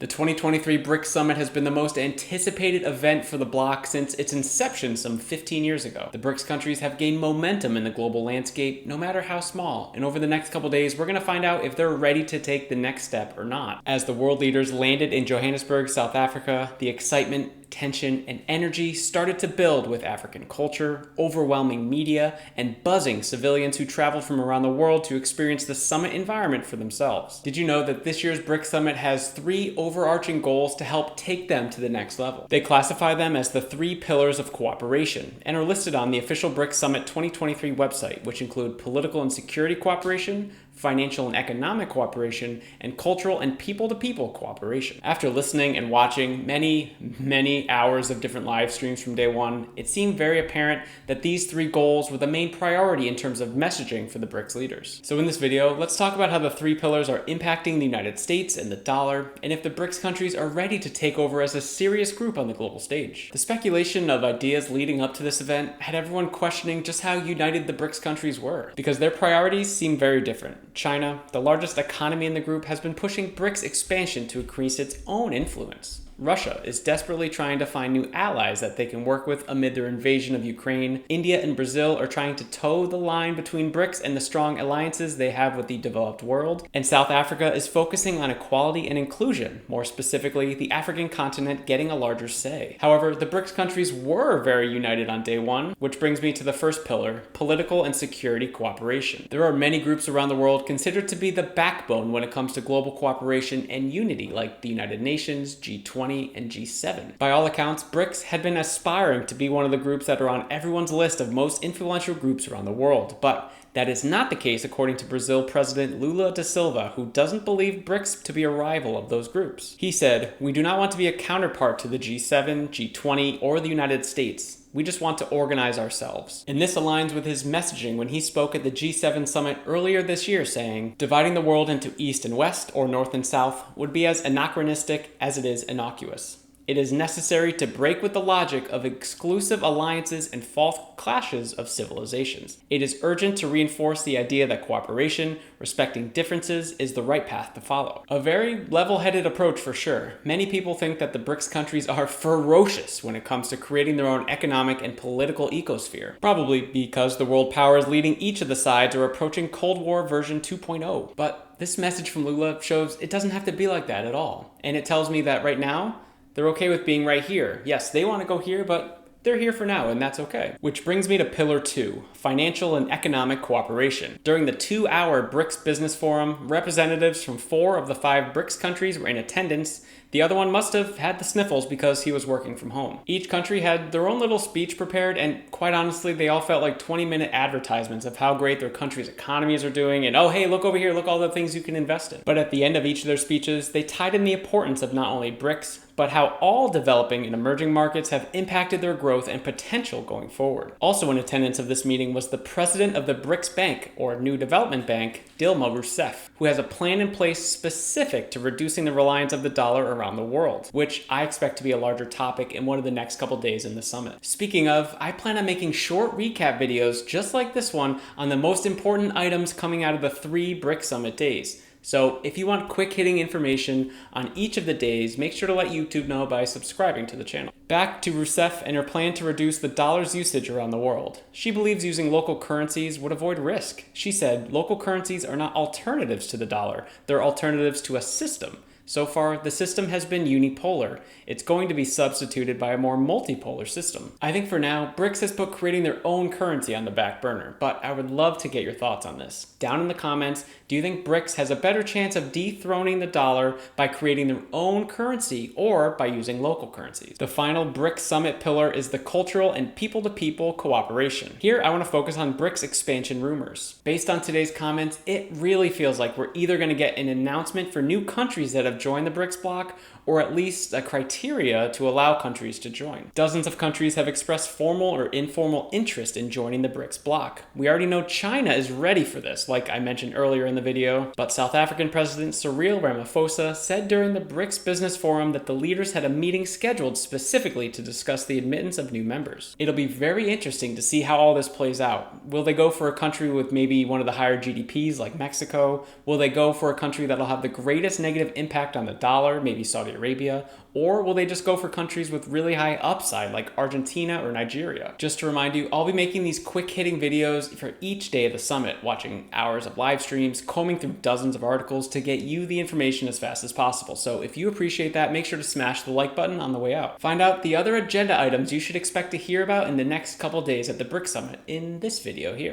The 2023 BRICS Summit has been the most anticipated event for the bloc since its inception some 15 years ago. The BRICS countries have gained momentum in the global landscape, no matter how small, and over the next couple days, we're going to find out if they're ready to take the next step or not. As the world leaders landed in Johannesburg, South Africa, the excitement, tension, and energy started to build with African culture, overwhelming media, and buzzing civilians who traveled from around the world to experience the summit environment for themselves. Did you know that this year's BRICS Summit has 3 overarching goals to help take them to the next level? They classify them as the 3 pillars of cooperation and are listed on the official BRICS Summit 2023 website, which include political and security cooperation, financial and economic cooperation, and cultural and people-to-people cooperation. After listening and watching many hours of different live streams from day one, it seemed very apparent that these 3 goals were the main priority in terms of messaging for the BRICS leaders. So in this video, let's talk about how the 3 pillars are impacting the United States and the dollar, and if the BRICS countries are ready to take over as a serious group on the global stage. The speculation of ideas leading up to this event had everyone questioning just how united the BRICS countries were, because their priorities seem very different. China, the largest economy in the group, has been pushing BRICS expansion to increase its own influence. Russia is desperately trying to find new allies that they can work with amid their invasion of Ukraine. India and Brazil are trying to toe the line between BRICS and the strong alliances they have with the developed world. And South Africa is focusing on equality and inclusion, more specifically, the African continent getting a larger say. However, the BRICS countries were very united on day one, which brings me to the first pillar, political and security cooperation. There are many groups around the world considered to be the backbone when it comes to global cooperation and unity, like the United Nations, G20, and G7. By all accounts, BRICS had been aspiring to be one of the groups that are on everyone's list of most influential groups around the world, but that is not the case according to Brazil President Lula da Silva, who doesn't believe BRICS to be a rival of those groups. He said, "We do not want to be a counterpart to the G7, G20, or the United States. We just want to organize ourselves." And this aligns with his messaging when he spoke at the G7 summit earlier this year, saying, "Dividing the world into East and West, or North and South, would be as anachronistic as it is innocuous. It is necessary to break with the logic of exclusive alliances and false clashes of civilizations. It is urgent to reinforce the idea that cooperation, respecting differences, is the right path to follow." A very level-headed approach for sure. Many people think that the BRICS countries are ferocious when it comes to creating their own economic and political ecosphere, probably because the world powers leading each of the sides are approaching Cold War version 2.0. But this message from Lula shows it doesn't have to be like that at all. And it tells me that right now, they're okay with being right here. Yes, they want to go here, but they're here for now, and that's okay. Which brings me to Pillar 2, financial and economic cooperation. During the 2-hour BRICS Business Forum, representatives from 4 of the 5 BRICS countries were in attendance. The other one must have had the sniffles because he was working from home. Each country had their own little speech prepared, and quite honestly, they all felt like 20-minute advertisements of how great their country's economies are doing, and oh hey, look over here, look all the things you can invest in. But at the end of each of their speeches, they tied in the importance of not only BRICS, but how all developing and emerging markets have impacted their growth and potential going forward. Also in attendance of this meeting was the president of the BRICS Bank, or New Development Bank, Dilma Rousseff, who has a plan in place specific to reducing the reliance of the dollar around the world, which I expect to be a larger topic in one of the next couple days in the summit. Speaking of, I plan on making short recap videos just like this one on the most important items coming out of the 3 BRICS Summit days. So if you want quick hitting information on each of the days, make sure to let YouTube know by subscribing to the channel. Back to Rousseff and her plan to reduce the dollar's usage around the world. She believes using local currencies would avoid risk. She said, "Local currencies are not alternatives to the dollar, they're alternatives to a system. So far, the system has been unipolar. It's going to be substituted by a more multipolar system." I think for now, BRICS has put creating their own currency on the back burner, but I would love to get your thoughts on this. Down in the comments, do you think BRICS has a better chance of dethroning the dollar by creating their own currency or by using local currencies? The final BRICS Summit pillar is the cultural and people-to-people cooperation. Here, I want to focus on BRICS expansion rumors. Based on today's comments, it really feels like we're either going to get an announcement for new countries that have joined the BRICS bloc, or at least a criteria to allow countries to join. Dozens of countries have expressed formal or informal interest in joining the BRICS bloc. We already know China is ready for this, like I mentioned earlier in the video, but South African President Cyril Ramaphosa said during the BRICS Business Forum that the leaders had a meeting scheduled specifically to discuss the admittance of new members. It'll be very interesting to see how all this plays out. Will they go for a country with maybe one of the higher GDPs like Mexico? Will they go for a country that'll have the greatest negative impact impact on the dollar, maybe Saudi Arabia, or will they just go for countries with really high upside like Argentina or Nigeria? Just to remind you, I'll be making these quick hitting videos for each day of the summit, watching hours of live streams, combing through dozens of articles to get you the information as fast as possible. So if you appreciate that, make sure to smash the like button on the way out. Find out the other agenda items you should expect to hear about in the next couple days at the BRICS Summit in this video here.